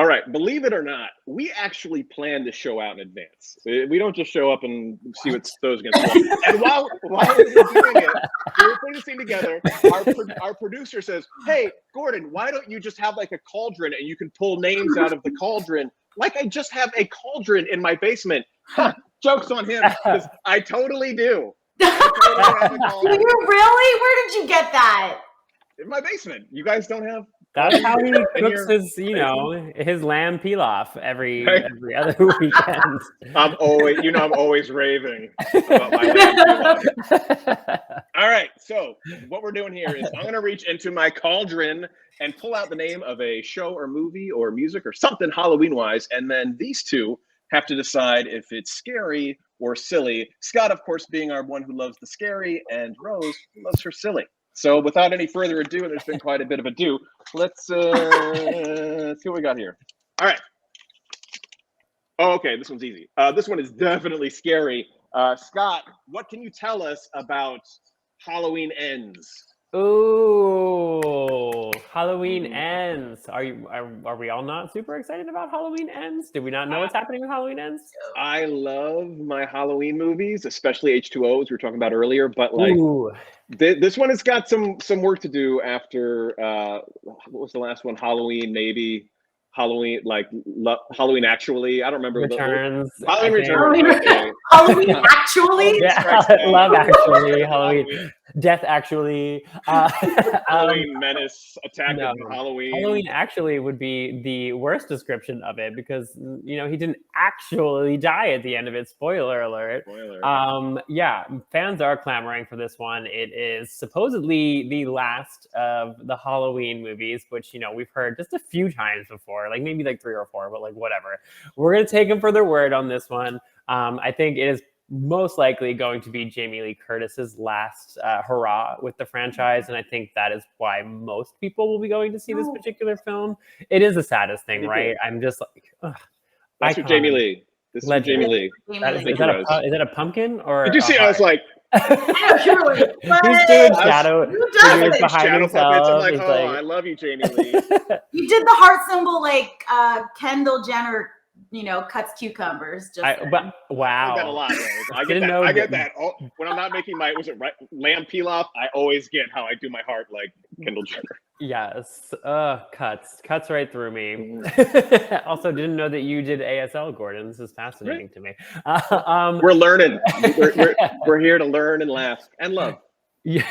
All right, believe it or not, we actually plan the show out in advance. We don't just show up and see what those are going to do. And while we were doing it, we were putting this thing together. Our producer says, "Hey, Gordon, why don't you just have like a cauldron and you can pull names out of the cauldron? Like I just have a cauldron in my basement." Huh, joke's on him, because I totally do. Do you really? Where did you get that? In my basement. You guys don't have? That's how he cooks his, his lamb pilaf every other weekend. I'm always raving about my lamb pilaf. All right, so what we're doing here is I'm going to reach into my cauldron and pull out the name of a show or movie or music or something Halloween-wise, and then these two have to decide if it's scary or silly. Scott, of course, being our one who loves the scary, and Rose, who loves her silly. So without any further ado, and there's been quite a bit of ado, let's see what we got here. All right. Oh, okay, this one's easy. This one is definitely scary. Scott, what can you tell us about Halloween Ends? Ooh, Halloween Ends. Are we all not super excited about Halloween Ends? Did we not know what's happening with Halloween Ends? I love my Halloween movies, especially H2O, as we were talking about earlier. But like, this one has got some work to do after what was the last one? Halloween, maybe. Halloween, Halloween Actually. I don't remember. Returns. Halloween Returns. Okay. Halloween Actually. Yeah, Love Actually. Halloween. Death Actually. Halloween Menace. Attack of Halloween. Halloween Actually would be the worst description of it, because he didn't actually die at the end of it. Spoiler alert. Yeah, fans are clamoring for this one. It is supposedly the last of the Halloween movies, which we've heard just a few times before, like maybe like 3 or 4, but like whatever. We're gonna take them for their word on this one. I think it is most likely going to be Jamie Lee Curtis's last hurrah with the franchise, and I think that is why most people will be going to see this particular film. It is the saddest thing, right? I'm just like, ugh. That's for Jamie Lee. This is for Jamie Lee. Is that a pumpkin or? Did you see? I was like, he's doing shadow figures behind himself. I'm like, I love you, Jamie Lee. You did the heart symbol like Kendall Jenner. Cuts cucumbers. Wow. I got a lot. I get that. When I'm not making my lamb pilaf, I always get how I do my heart like Kendall Jenner. Yes. Cuts right through me. Also, didn't know that you did ASL, Gordon. This is fascinating to me. We're learning. We're here to learn and laugh and love. Yeah.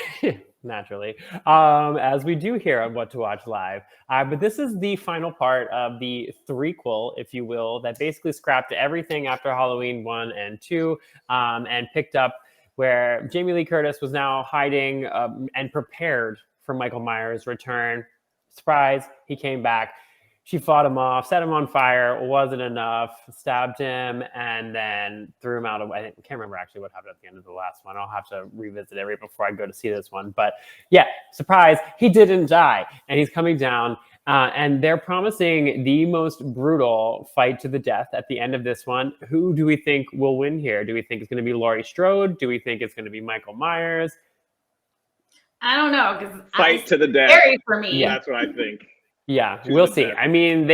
Naturally, as we do here on What to Watch Live. But this is the final part of the threequel, if you will, that basically scrapped everything after Halloween 1 and 2 and picked up where Jamie Lee Curtis was now hiding and prepared for Michael Myers' return. Surprise, he came back. She fought him off, set him on fire, wasn't enough, stabbed him, and then threw him out of... I can't remember actually what happened at the end of the last one. I'll have to revisit it right before I go to see this one. But yeah, surprise, he didn't die. And he's coming down, and they're promising the most brutal fight to the death at the end of this one. Who do we think will win here? Do we think it's going to be Laurie Strode? Do we think it's going to be Michael Myers? I don't know. Because fight to the death. Scary for me. Yeah, that's what I think. Yeah, we'll see. I mean,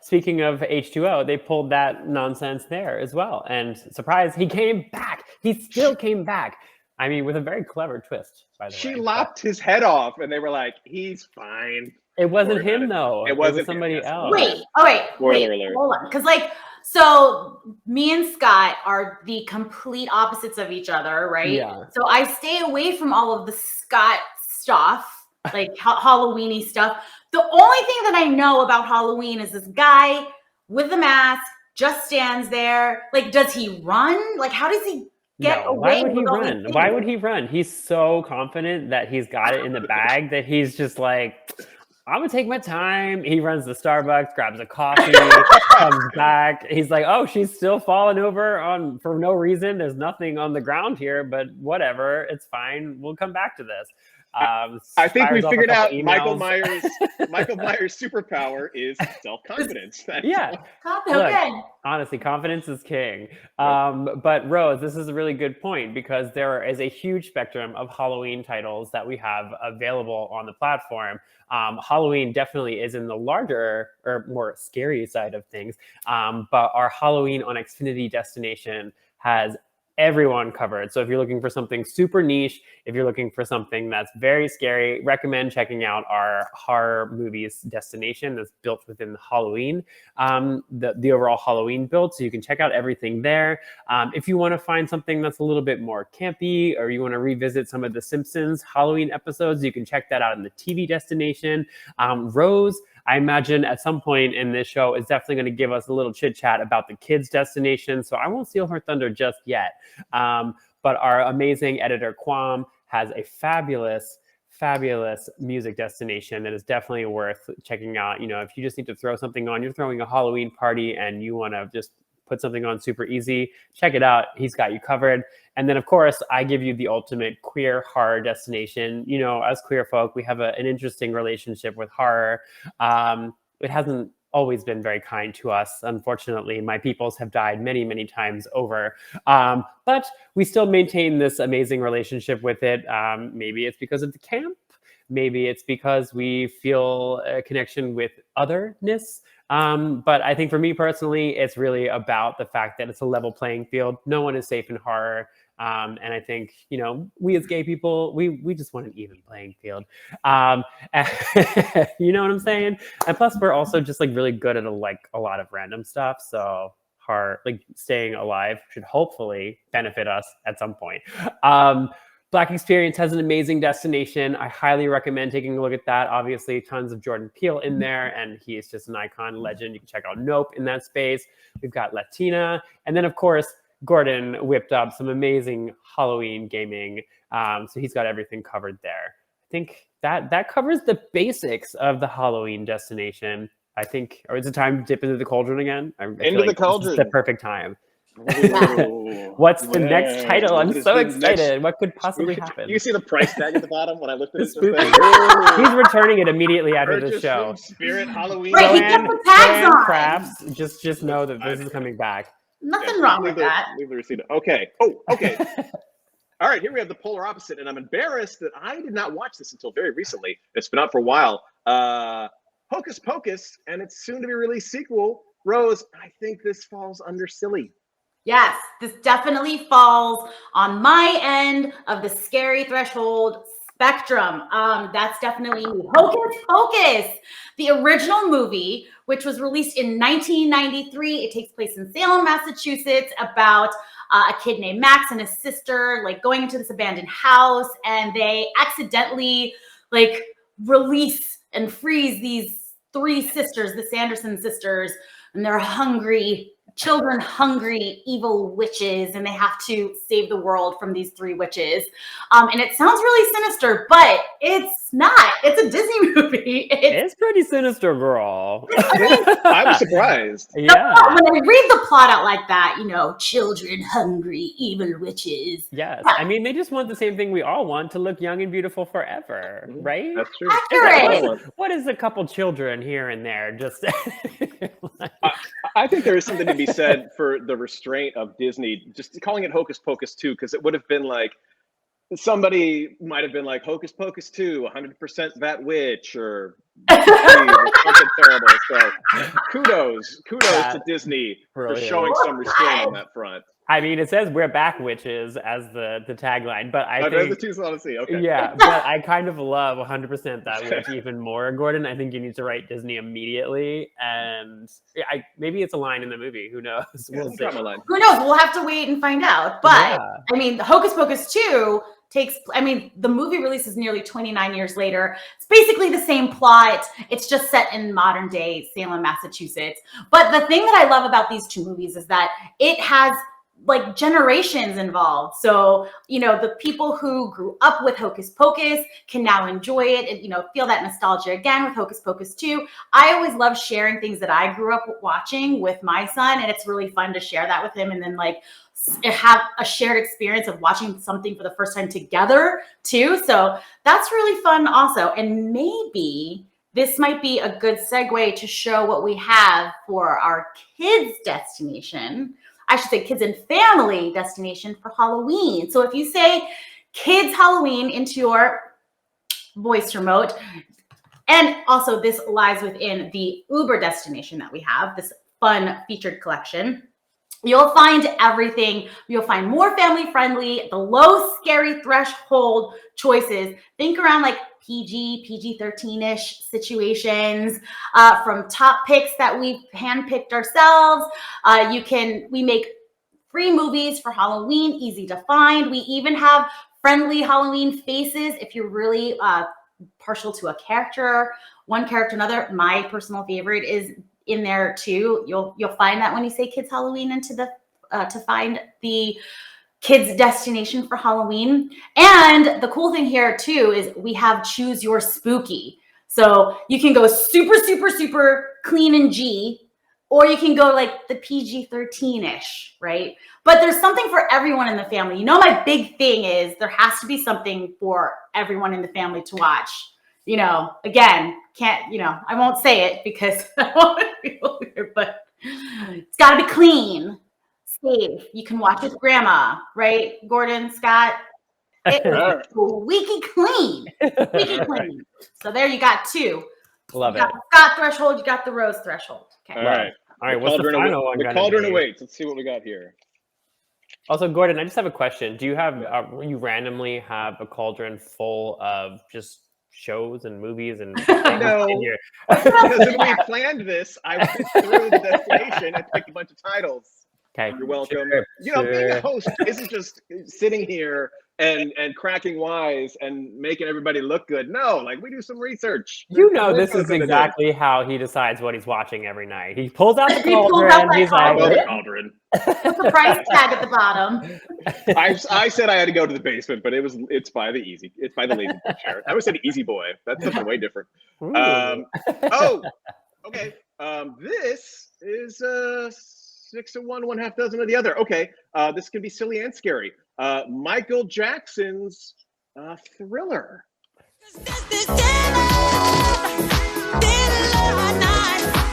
speaking of H2O, they pulled that nonsense there as well. And surprise, he came back. He still came back. I mean, with a very clever twist, by the way. She lopped his head off, and they were like, he's fine. It wasn't him, though. It was somebody else. Wait, hold on. Because, so me and Scott are the complete opposites of each other, right? Yeah. So I stay away from all of the Scott stuff, like Halloween-y stuff. The only thing that I know about Halloween is this guy with a mask just stands there. Like, does he run? Like, how does he get away? Why would he run? He's so confident that he's got it in the bag that he's just like, I'm gonna take my time. He runs to Starbucks, grabs a coffee, comes back. He's like, oh, she's still falling over for no reason. There's nothing on the ground here, but whatever. It's fine. We'll come back to this. I think we fires off a figured couple out Michael emails. Myers' superpower is self-confidence. Yeah. Okay. Look, honestly, confidence is king. But Rose, this is a really good point because there is a huge spectrum of Halloween titles that we have available on the platform. Halloween definitely is in the larger or more scary side of things. But our Halloween on Xfinity destination has everyone covered. So if you're looking for something super niche, if you're looking for something that's very scary, recommend checking out our horror movies destination that's built within Halloween, the overall Halloween build. So you can check out everything there. If you want to find something that's a little bit more campy, or you want to revisit some of the Simpsons Halloween episodes, you can check that out in the TV destination. Rose, I imagine at some point in this show is definitely going to give us a little chit chat about the kids' destination. So I won't steal her thunder just yet. But our amazing editor Quam has a fabulous music destination that is definitely worth checking out. You know, if you just need to throw something on, you're throwing a Halloween party and you want to just put something on super easy, check it out. He's got you covered. And then, of course, I give you the ultimate queer horror destination. You know, as queer folk, we have an interesting relationship with horror. It hasn't always been very kind to us. Unfortunately, my peoples have died many, many times over. But we still maintain this amazing relationship with it. Maybe it's because of the camp. Maybe it's because we feel a connection with otherness. But I think for me personally, it's really about the fact that it's a level playing field. No one is safe in horror. And I think, you know, we as gay people, we just want an even playing field. You know what I'm saying? And plus we're also just like really good at a lot of random stuff. So horror, like staying alive should hopefully benefit us at some point. Black Experience has an amazing destination. I highly recommend taking a look at that. Obviously, tons of Jordan Peele in there, and he is just an icon, legend. You can check out Nope in that space. We've got Latina. And then, of course, Gordon whipped up some amazing Halloween gaming. So he's got everything covered there. I think that covers the basics of the Halloween destination. I think, or is it time to dip into the cauldron again? I Into feel the like cauldron. This is the perfect time. Ooh, What's the next title? I'm so excited. Next... What could possibly happen? You see the price tag at the bottom when I looked at it? He's returning it immediately after the show. Spirit Halloween. Right, he kept the tags on. Crafts, just know that this is coming back. Nothing wrong with that. Leave the receipt. Okay. Oh, okay. All right, here we have the polar opposite, and I'm embarrassed that I did not watch this until very recently. It's been out for a while. Hocus Pocus and its soon-to-be released sequel. Rose, I think this falls under silly. Yes, this definitely falls on my end of the scary threshold spectrum. That's definitely Hocus Pocus, the original movie, which was released in 1993. It takes place in Salem, Massachusetts, about a kid named Max and his sister, like going into this abandoned house, and they accidentally like release and freeze these three sisters, the Sanderson sisters, and they're hungry evil witches, and they have to save the world from these three witches. And it sounds really sinister, but it's not. It's a Disney movie. It's pretty sinister, girl. I was surprised. Yeah. When I read the plot out like that, you know, children, hungry, evil witches. Yes. I mean, they just want the same thing we all want, to look young and beautiful forever, right? That's true. Accurate. What is a couple children here and there? Just I think there is something to be said for the restraint of Disney, just calling it Hocus Pocus 2, because it would have been like, somebody might have been like, Hocus Pocus 2, 100% that witch, or something terrible. So kudos to Disney for showing some restraint on that front. I mean, it says "We're back, witches" as the tagline, but I think the two honestly, okay. Yeah, but I kind of love 100% that witch even more, Gordon. I think you need to write Disney immediately, and maybe it's a line in the movie. Who knows? We'll see. Who knows? We'll have to wait and find out. But I mean, Hocus Pocus 2 the movie releases nearly 29 years later. It's basically the same plot. It's just set in modern day Salem, Massachusetts. But the thing that I love about these two movies is that it has like generations involved. So, you know, the people who grew up with Hocus Pocus can now enjoy it and, you know, feel that nostalgia again with Hocus Pocus 2. I always love sharing things that I grew up watching with my son, and it's really fun to share that with him and then like have a shared experience of watching something for the first time together too. So that's really fun also. And maybe this might be a good segue to show what we have for our kids destination. I should say kids and family destination for Halloween. So if you say kids Halloween into your voice remote, and also this lies within the Uber destination that we have, this fun featured collection, you'll find everything. You'll find more family friendly, the low scary threshold choices. Think around like PG-13-ish situations, from top picks that we've handpicked ourselves. We make free movies for Halloween, easy to find. We even have friendly Halloween faces if you're really partial to a character, one character, another. My personal favorite is in there too. You'll find that when you say kids Halloween into the to find the kids destination for Halloween. And the cool thing here too is we have choose your spooky. So you can go super, super, super clean and G, or you can go like the PG-13-ish, right? But there's something for everyone in the family. You know, my big thing is there has to be something for everyone in the family to watch. You know, again, I won't say it because I want to feel weird, but it's got to be clean, safe. You can watch with grandma, right? Gordon, Scott, it is squeaky clean. Squeaky clean. So there you got two. Love you got it. the Scott threshold, you got the Rose threshold. Okay. All right. All right, what's the final one? The cauldron awaits. Let's see what we got here. Also, Gordon, I just have a question. Do you have, you randomly have a cauldron full of just shows and movies and no, because when we planned this, I went through the destination and picked a bunch of titles. Okay, you're welcome. Sure. Being a host isn't just sitting here and cracking wise and making everybody look good. No, like we do some research. This is exactly how he decides what he's watching every night. He pulls out the cauldron. He's like, the cauldron. What's the price tag at the bottom? I said I had to go to the basement, but it's by the lazy boy chair. I would say easy boy. That's something way different. Okay. This is 6 of one, 1/2 dozen of the other. Okay, this can be silly and scary. Michael Jackson's Thriller.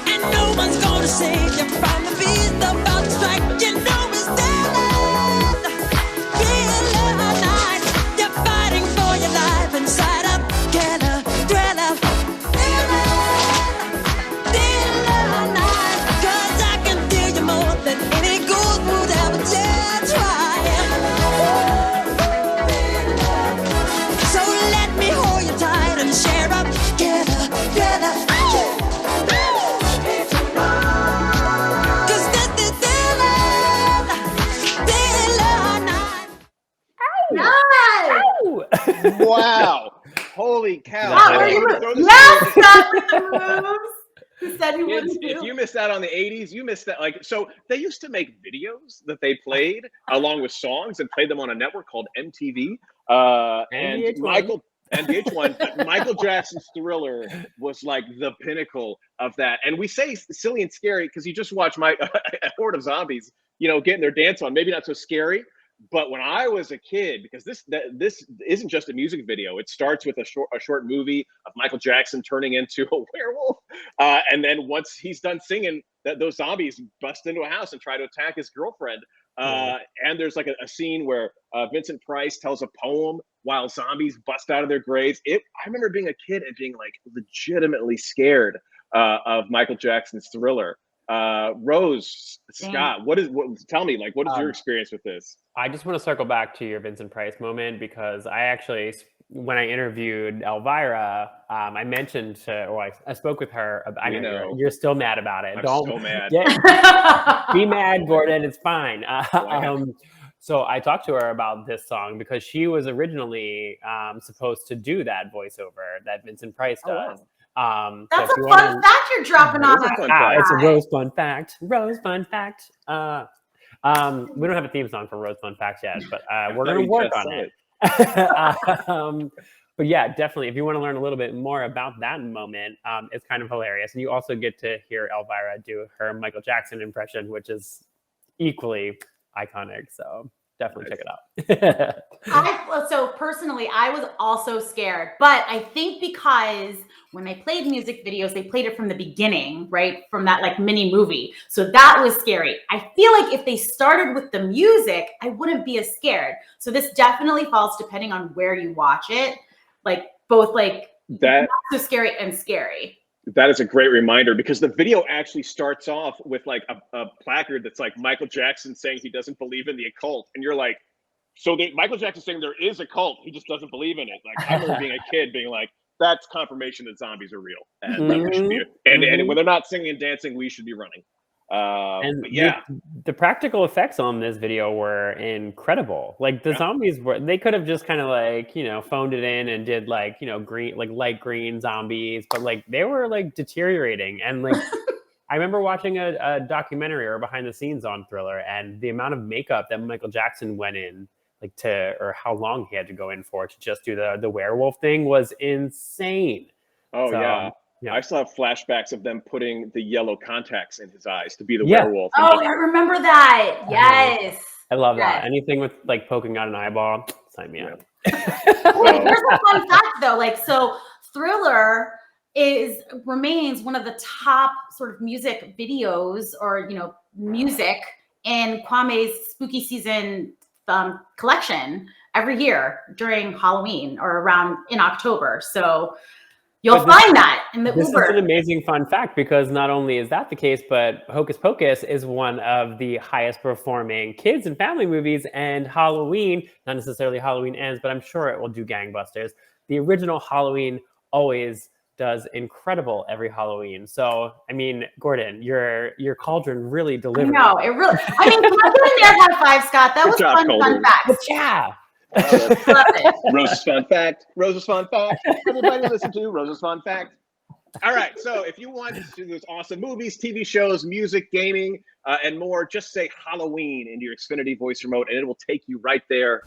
And no one's gonna save you from the beast about to strike. You know it's night. You're fighting for your life inside a killer thriller. Night. 'Cause I can feel you more than any ghost would ever dare try. So let me hold you tight and share up together. Wow. Holy cow. If you missed out on the 80s, you missed that. So they used to make videos that they played along with songs and played them on a network called MTV. And VH1, Michael Jackson's Thriller was like the pinnacle of that. And we say silly and scary because you just watch a horde of zombies, getting their dance on. Maybe not so scary. But when I was a kid, because this isn't just a music video, it starts with a short movie of Michael Jackson turning into a werewolf, and then once he's done singing, those zombies bust into a house and try to attack his girlfriend. And there's like a scene where Vincent Price tells a poem while zombies bust out of their graves. I remember being a kid and being like legitimately scared of Michael Jackson's Thriller. Rose, Scott, tell me, what is your experience with this? I just want to circle back to your Vincent Price moment because I actually, when I interviewed Elvira, I mentioned I spoke with her. I know you're still mad about it. I'm so mad. Be mad, Gordon. It's fine. So I talked to her about this song because she was originally supposed to do that voiceover that Vincent Price does. That's a fun fact you're dropping on us. It's a Rose fun fact. Rose fun fact. We don't have a theme song for Rose fun facts yet, but we're going to work on it. But yeah, definitely. If you want to learn a little bit more about that moment, it's kind of hilarious. And you also get to hear Elvira do her Michael Jackson impression, which is equally iconic. So definitely check it out. So personally, I was also scared, but I think because when they played music videos, they played it from the beginning, right? From that like mini movie. So that was scary. I feel like if they started with the music, I wouldn't be as scared. So this definitely falls depending on where you watch it, like both like that not so scary and scary. That is a great reminder, because the video actually starts off with like a placard that's like Michael Jackson saying he doesn't believe in the occult. And you're like, so Michael Jackson's saying there is a cult, he just doesn't believe in it. Like, I remember being a kid being like, that's confirmation that zombies are real. And that we should be, and when they're not singing and dancing, we should be running. And but yeah, the practical effects on this video were incredible. Like the zombies they could have just kind of like, you know, phoned it in and did like, you know, green, like light green zombies, but like they were like deteriorating. And like, I remember watching a documentary or behind the scenes on Thriller, and the amount of makeup that Michael Jackson went in, like or how long he had to go in for to just do the werewolf thing was insane. Oh So, yeah. yeah. I still have flashbacks of them putting the yellow contacts in his eyes to be the werewolf. Oh, I remember that. Yes. I love that. Anything with like poking out an eyeball, sign me up. Well, here's a fun fact though. Like, so Thriller remains one of the top sort of music videos, or, you know, music in Kwame's spooky season collection every year during Halloween or around in October. So you'll find that in the Uber. This is an amazing fun fact, because not only is that the case, but Hocus Pocus is one of the highest performing kids and family movies, and Halloween, not necessarily Halloween Ends, but I'm sure it will do gangbusters. The original Halloween always does incredible every Halloween. So, I mean, Gordon, your cauldron really delivered. No, it really, I mean, come on, doing their high five, Scott. That was fun fact. Yeah. Rose's fun fact. Rose's fun fact. Everybody listen to Rose's fun fact. All right. So if you want to see those awesome movies, TV shows, music, gaming, and more, just say Halloween into your Xfinity voice remote, and it will take you right there.